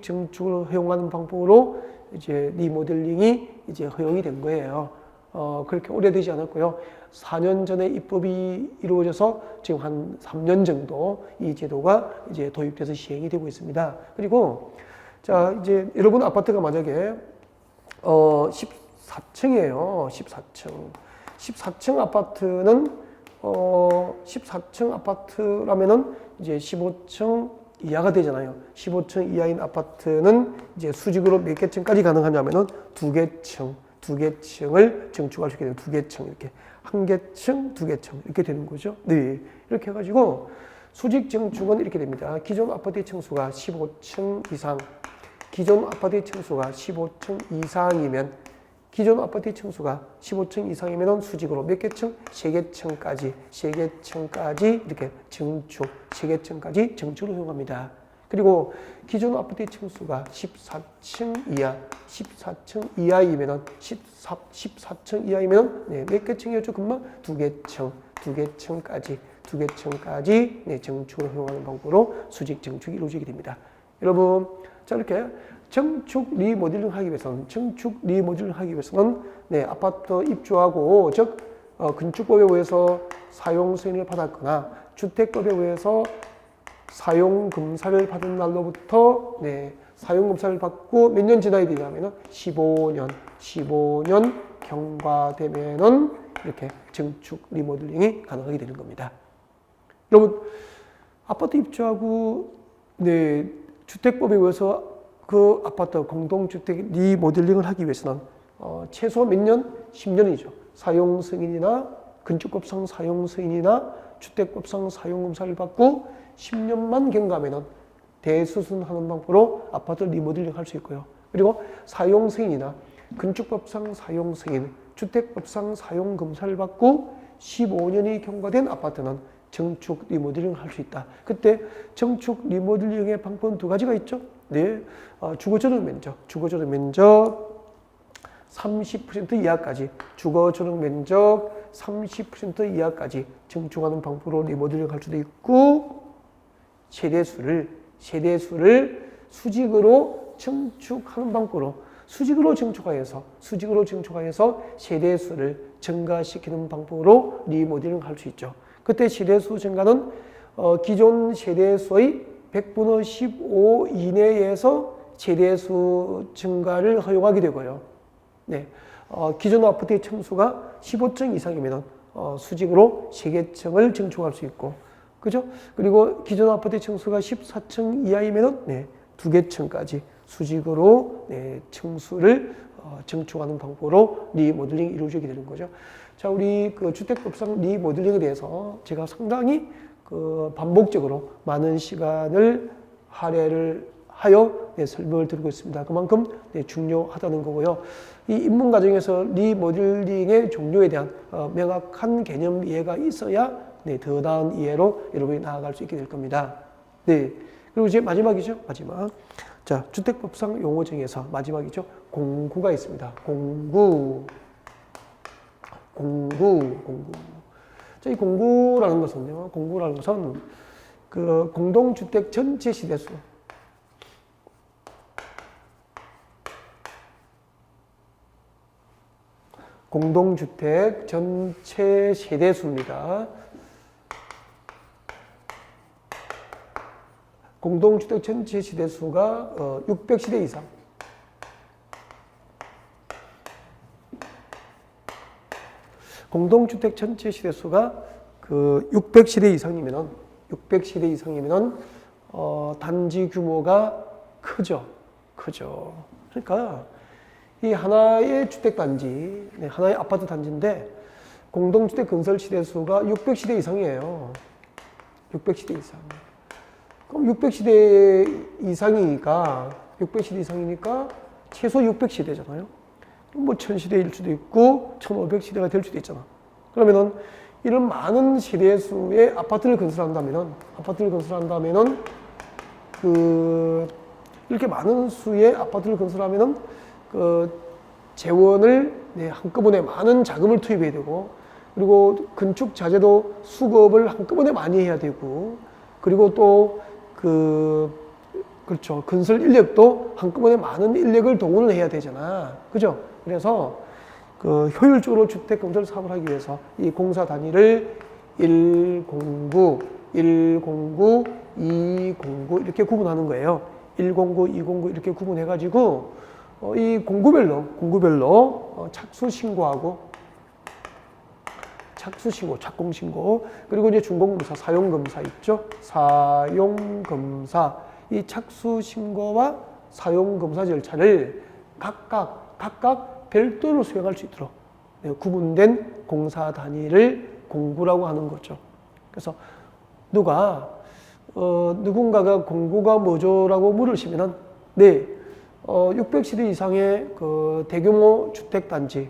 증축을 허용하는 방법으로 이제 리모델링이 이제 허용이 된 거예요. 그렇게 오래되지 않았고요. 4년 전에 입법이 이루어져서 지금 한 3년 정도 이 제도가 이제 도입돼서 시행이 되고 있습니다. 그리고 자, 이제 여러분 아파트가 만약에 14층이에요. 14층 아파트는 14층 아파트라면은 이제 15층 이하가 되잖아요. 15층 이하인 아파트는 이제 수직으로 몇 개 층까지 가능하냐면은 두 개 층을 증축할 수 있게 돼요. 두 개 층 이렇게. 한 개 층, 두 개 층 이렇게 되는 거죠. 네. 이렇게 해가지고 수직 증축은 이렇게 됩니다. 기존 아파트의 층수가 15층 이상, 기존 아파트의 층수가 15층 이상이면 기존 아파트의 층수가 15층 이상이면 수직으로 몇 개 층? 3개 층까지 이렇게 증축, 3개 층까지 증축을 허용합니다. 그리고 기존 아파트의 층수가 14층 이하이면 14층 이하이면 네, 몇 개 층이었죠? 금방 두 개 층까지 네, 증축을 허용하는 방법으로 수직 증축이 이루어지게 됩니다. 여러분, 자 이렇게 증축 리모델링 하기 위해서는 네, 아파트 입주하고 즉 건축법에 의해서 사용 승인을 받았거나 주택법에 의해서 사용검사를 받은 날로부터 네, 사용검사를 받고 몇 년 지나야 되냐면은 15년 경과되면은 이렇게 증축 리모델링이 가능하게 되는 겁니다. 여러분, 아파트 입주하고 네, 주택법에 의해서 그 아파트 공동주택 리모델링을 하기 위해서는 최소 몇 년? 10년이죠. 사용 승인이나 건축법상 사용 승인이나 주택법상 사용검사를 받고 10년만 경과하면 대수순하는 방법으로 아파트 리모델링 할 수 있고요. 그리고 사용 승인이나 건축법상 사용 승인, 주택법상 사용검사를 받고 15년이 경과된 아파트는 증축 리모델링을 할 수 있다. 그때 증축 리모델링의 방법은 두 가지가 있죠. 네, 주거저당 면적 30% 이하까지, 주거저당 면적 30% 이하까지 증축하는 방법으로 리모델링 할 수도 있고, 세대수를 수직으로 증축하는 방법으로 수직으로 증축하여서 세대수를 증가시키는 방법으로 리모델링 할 수 있죠. 그때 세대수 증가는 기존 세대수의 100분의 15 이내에서 세대수 증가를 허용하게 되고요. 네, 기존 아파트의 층수가 15층 이상이면 수직으로 3개 층을 증축할 수 있고, 그죠? 그리고 기존 아파트의 층수가 14층 이하이면 네, 2개 층까지 수직으로 네, 층수를 증축하는 방법으로 리모델링이 이루어지게 되는 거죠. 자, 우리 그 주택법상 리모델링에 대해서 제가 상당히 반복적으로 많은 시간을 할애를 하여 네, 설명을 드리고 있습니다. 그만큼 네, 중요하다는 거고요. 이 입문 과정에서 리모델링의 종류에 대한 명확한 개념 이해가 있어야 네, 더 나은 이해로 여러분이 나아갈 수 있게 될 겁니다. 네. 그리고 이제 마지막이죠. 마지막. 자, 주택법상 용어 중에서 마지막이죠. 공구가 있습니다. 공구. 자, 이 공구라는 것은요. 공구라는 것은 그 공동주택 전체 시대수. 공동주택 전체 세대수입니다. 공동주택 전체 세대수가 600세대 이상. 공동주택 전체 세대수가 그 600세대 이상이면 단지 규모가 크죠. 그러니까 이 하나의 주택단지, 네, 하나의 아파트 단지인데 공동주택 건설 시대수가 600세대 이상이에요. 600세대 이상. 그럼 600세대 이상이니까 최소 600세대잖아요. 뭐 1000세대일 수도 있고 1500세대가 될 수도 있잖아. 그러면은 이런 많은 세대 수의 아파트를 건설한다면은 이렇게 많은 수의 아파트를 건설하면은 재원을 한꺼번에 많은 자금을 투입해야 되고, 그리고 건축 자재도 수급을 한꺼번에 많이 해야 되고, 그리고 또 그렇죠. 건설 인력도 한꺼번에 많은 인력을 동원을 해야 되잖아. 그죠? 그래서 효율적으로 주택 건설 사업을 하기 위해서 이 공사 단위를 109, 109, 209 이렇게 구분하는 거예요. 109, 209 이렇게 구분해가지고 이 공구별로 착수신고하고 착공신고, 그리고 이제 준공검사, 사용검사 있죠? 사용검사, 이 착수신고와 사용검사 절차를 각각 별도로 수행할 수 있도록 구분된 공사 단위를 공구라고 하는 거죠. 그래서 누군가가 공구가 뭐죠라고 물으시면은 600세대 이상의 대규모 주택 건설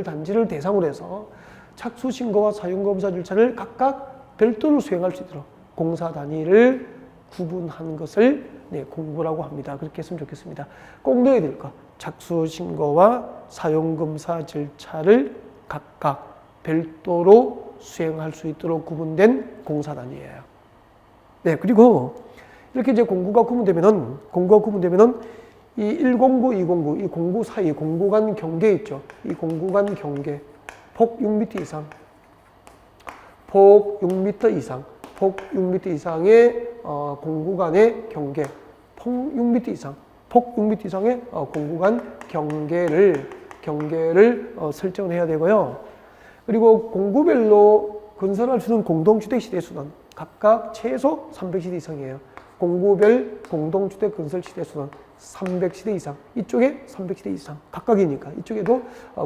단지를 대상으로 해서 착수 신고와 사용 검사 절차를 각각 별도로 수행할 수 있도록 공사 단위를 구분한 것을 공구라고 합니다. 그렇게 했으면 좋겠습니다. 꼭 넣어야 될 거. 착수 신고와 사용 검사 절차를 각각 별도로 수행할 수 있도록 구분된 공사 단위예요. 그리고 이렇게 이제 공구가 구분되면은 이 109, 209, 이 공구 사이, 공구 간 경계 있죠. 이 공구 간 경계, 폭 6m 이상, 폭 6m 이상의 공구 간의 경계, 폭 6m 이상의 공구 간 경계를 설정을 해야 되고요. 그리고 공구별로 건설할 수 있는 공동주택 시대수는 각각 최소 300세대 이상이에요. 공구별 공동주택 건설 시대수는 300세대 이상, 이쪽에 300세대 이상, 각각이니까 이쪽에도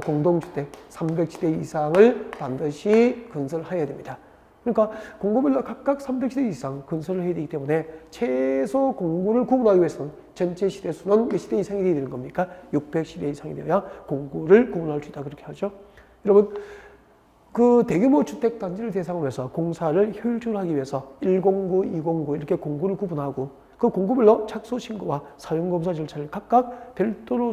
공동주택 300세대 이상을 반드시 건설해야 됩니다. 그러니까 공구별로 각각 300세대 이상 건설을 해야 되기 때문에 최소 공구를 구분하기 위해서는 전체 시대수는 몇 세대 이상이 되는 겁니까? 600세대 이상이 되어야 공구를 구분할 수 있다, 그렇게 하죠. 여러분, 대규모 주택단지를 대상으로 해서 공사를 효율적으로 하기 위해서 109, 209 이렇게 공구를 구분하고, 그 공구별로 착수 신고와 사용검사 절차를 각각 별도로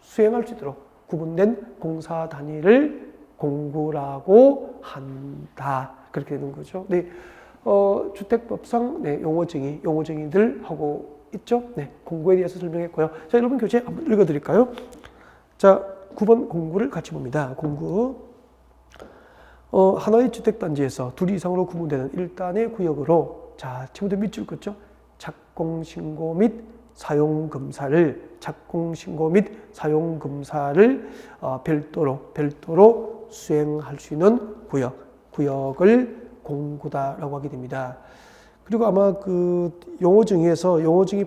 수행할 수 있도록 구분된 공사 단위를 공구라고 한다, 그렇게 되는 거죠. 주택법상 용어정의들 하고 있죠. 공구에 대해서 설명했고요. 자, 여러분 교재 한번 읽어드릴까요? 자, 9번 공구를 같이 봅니다. 공구. 하나의 주택단지에서 둘 이상으로 구분되는 1단의 구역으로, 자, 지금부터 밑줄 긋죠? 착공신고 및 사용검사를 별도로 수행할 수 있는 구역을 공구다라고 하게 됩니다. 그리고 아마 용어정의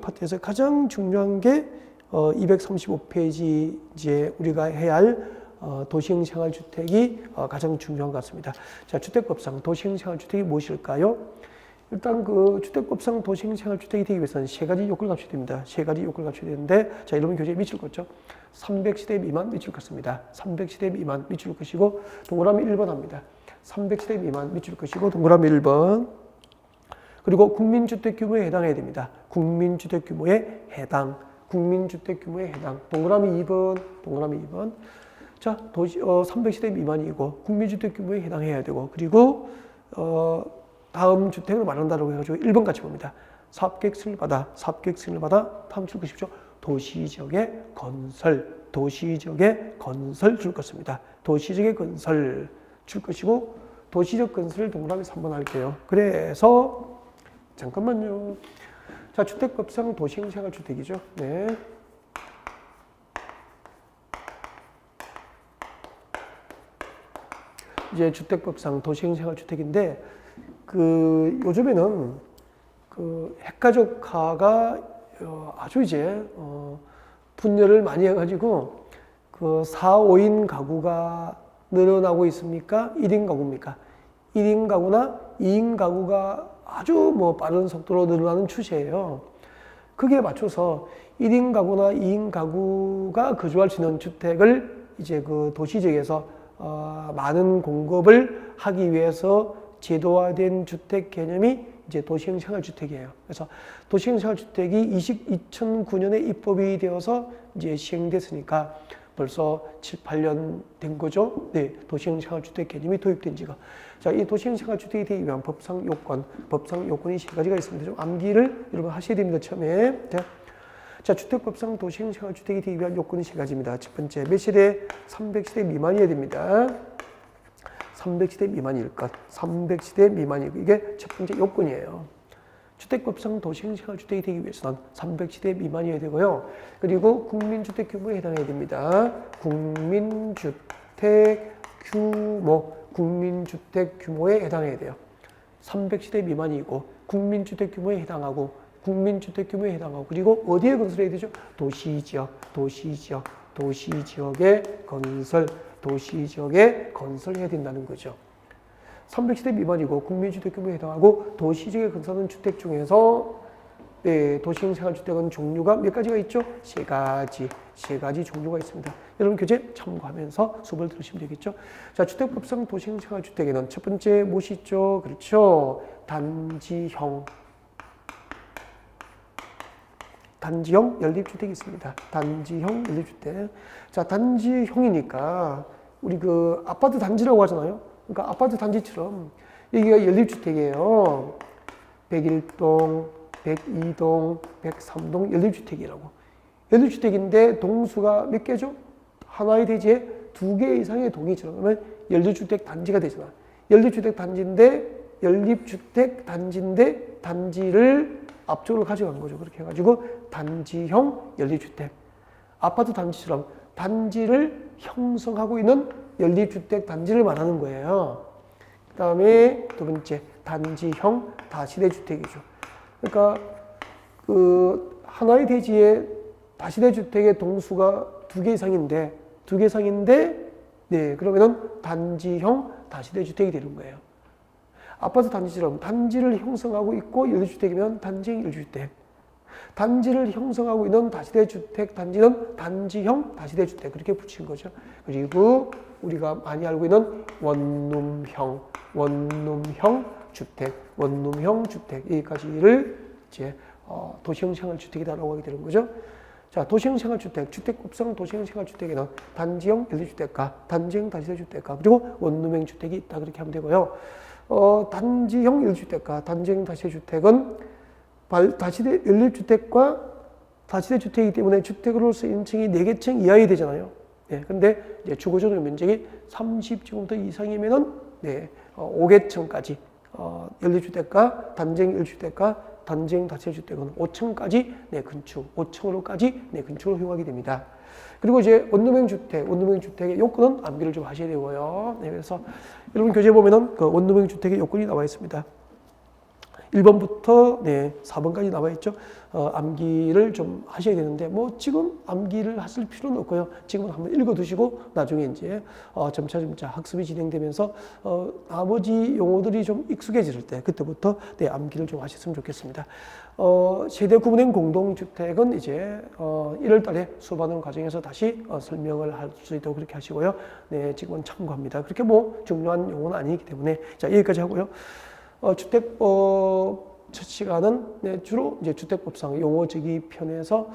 파트에서 가장 중요한 게 235페이지에 우리가 해야 할 도시형 생활주택이 가장 중요한 것 같습니다. 자, 주택법상 도시형 생활주택이 무엇일까요? 일단 주택법상 도시형 생활주택이 되기 위해서는 세 가지 요건을 갖춰야 됩니다. 세 가지 요건을 갖춰야 되는데, 자, 여러분 교재에 밑줄 긋죠? 300세대 미만 밑줄 긋습니다. 300세대 미만 밑줄 긋시고 동그라미 1번 합니다. 300세대 미만 밑줄 긋시고 동그라미 1번. 그리고 국민주택 규모에 해당해야 됩니다. 국민주택 규모에 해당. 동그라미 2번. 자, 300세대 미만이고 국민주택 규모에 해당해야 되고, 그리고 다음 주택을 말한다고 해가지고 1번 같이 봅니다. 사업계획 승인을 받아 다음 줄 것이죠. 도시지역의 건설 줄 것입니다. 도시지역의 건설 줄 것이고, 도시적 건설을 동그라미 3번 할게요. 그래서 잠깐만요. 자, 주택법상 도시형 생활주택이죠. 이제 주택법상 도시형 생활주택인데, 요즘에는 핵가족화가 아주 이제 분열을 많이 해가지고 4, 5인 가구가 늘어나고 있습니까? 1인 가구입니까? 1인 가구나 2인 가구가 아주 뭐 빠른 속도로 늘어나는 추세예요. 그게 맞춰서 1인 가구나 2인 가구가 거주할 수 있는 주택을 이제 그 도시지역에서 많은 공급을 하기 위해서 제도화된 주택 개념이 이제 도시형 생활주택이에요. 그래서 도시형 생활주택이 2009년에 입법이 되어서 이제 시행됐으니까 벌써 7, 8년 된 거죠. 네, 도시형 생활주택 개념이 도입된 지가. 자, 이 도시형 생활주택에 대해 위한 법상 요건이 세 가지가 있습니다. 좀 암기를 여러분 하셔야 됩니다. 처음에. 자, 주택법상 도시형 생활주택에 대해 위한 요건이 세 가지입니다. 첫 번째, 몇 세대? 300세대 미만이어야 됩니다. 300세대 미만일 것. 300세대 미만이고 이게 첫 번째 요건이에요. 주택법상 도시형 생활주택이 되기 위해서는 300세대 미만이어야 되고요. 그리고 국민주택 규모에 해당해야 됩니다. 국민주택 규모에 해당해야 돼요. 300세대 미만이고 국민주택 규모에 해당하고 그리고 어디에 건설해야 되죠? 도시지역에 건설해야 된다는 거죠. 300세대 미만이고 국민주택 규모에 해당하고 도시지역에 건설하는 주택 중에서 도시형 생활주택은 종류가 몇 가지가 있죠? 세 가지 종류가 있습니다. 여러분 교재 참고하면서 수업을 들으시면 되겠죠? 자, 주택법상 도시형 생활주택에는 첫 번째 무엇이 있죠? 그렇죠. 단지형 연립주택이 있습니다. 단지형 연립주택. 자, 단지형이니까 우리 그 아파트 단지라고 하잖아요. 그러니까 아파트 단지처럼 여기가 연립주택이에요. 101동, 102동, 103동 연립주택이라고. 연립주택인데 동수가 몇 개죠? 하나의 대지에 2개 이상의 동이 있잖아. 그러면 연립주택 단지가 되잖아. 연립주택 단지인데 단지를 앞쪽으로 가져간 거죠. 그렇게 해가지고 단지형 연립주택. 아파트 단지처럼 단지를 형성하고 있는 연립주택 단지를 말하는 거예요. 그 다음에 두 번째, 단지형 다시대 주택이죠. 그러니까 그 하나의 대지에 다시대 주택의 동수가 2개 이상인데, 네, 그러면은 단지형 다시대 주택이 되는 거예요. 아파트 단지처럼 단지를 형성하고 있고 연립주택이면 단지형 연립주택. 단지를 형성하고 있는 다시대 주택 단지는 단지형 다시대 주택 그렇게 붙인 거죠. 그리고 우리가 많이 알고 있는 원룸형 주택 여기까지를 이제 도시형 생활주택이다라고 하게 되는 거죠. 자, 도시형 생활주택, 주택법상 도시형 생활주택에는 단지형 연립주택과 단지형 다시대 주택과 그리고 원룸형 주택이 있다 그렇게 하면 되고요. 단지형 연립주택과 단지형 다시대 주택은 다시대 연립주택과 다시대 주택이기 때문에 주택으로서 인층이 4개층 이하여야 되잖아요. 네, 근데 이제 주거전용 면적이 30제곱미터 이상이면은 5개층까지 연립주택과 단지형 연립주택과 단지형 다시대 주택은 5층까지 건축, 5층으로까지 건축을 허용하게 됩니다. 그리고 이제 원룸형 주택의 요건은 암기를 좀 하셔야 되고요. 네, 그래서 여러분 교재 보면은 그 원룸형 주택의 요건이 나와 있습니다. 1번부터 4번까지 나와 있죠. 암기를 좀 하셔야 되는데 뭐 지금 암기를 하실 필요는 없고요. 지금은 한번 읽어두시고 나중에 이제 점차 학습이 진행되면서 나머지 용어들이 좀 익숙해질 때 그때부터 암기를 좀 하셨으면 좋겠습니다. 세대 구분형 공동주택은 이제 1월 달에 수업하는 과정에서 다시 설명을 할 수 있도록 그렇게 하시고요. 네, 지금은 참고합니다. 그렇게 뭐 중요한 용어는 아니기 때문에 자, 여기까지 하고요. 주택법 첫 시간은 주로 이제 주택법상 용어 제기 편에서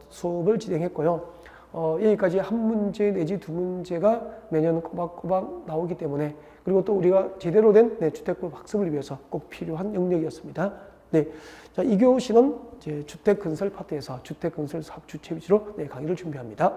수업을 진행했고요. 여기까지 한 문제 내지 두 문제가 매년 꼬박꼬박 나오기 때문에 그리고 또 우리가 제대로 된 주택법 학습을 위해서 꼭 필요한 영역이었습니다. 네, 자, 2교시는 이제 주택 건설 파트에서 주택 건설 사업 주체 위주로 강의를 준비합니다.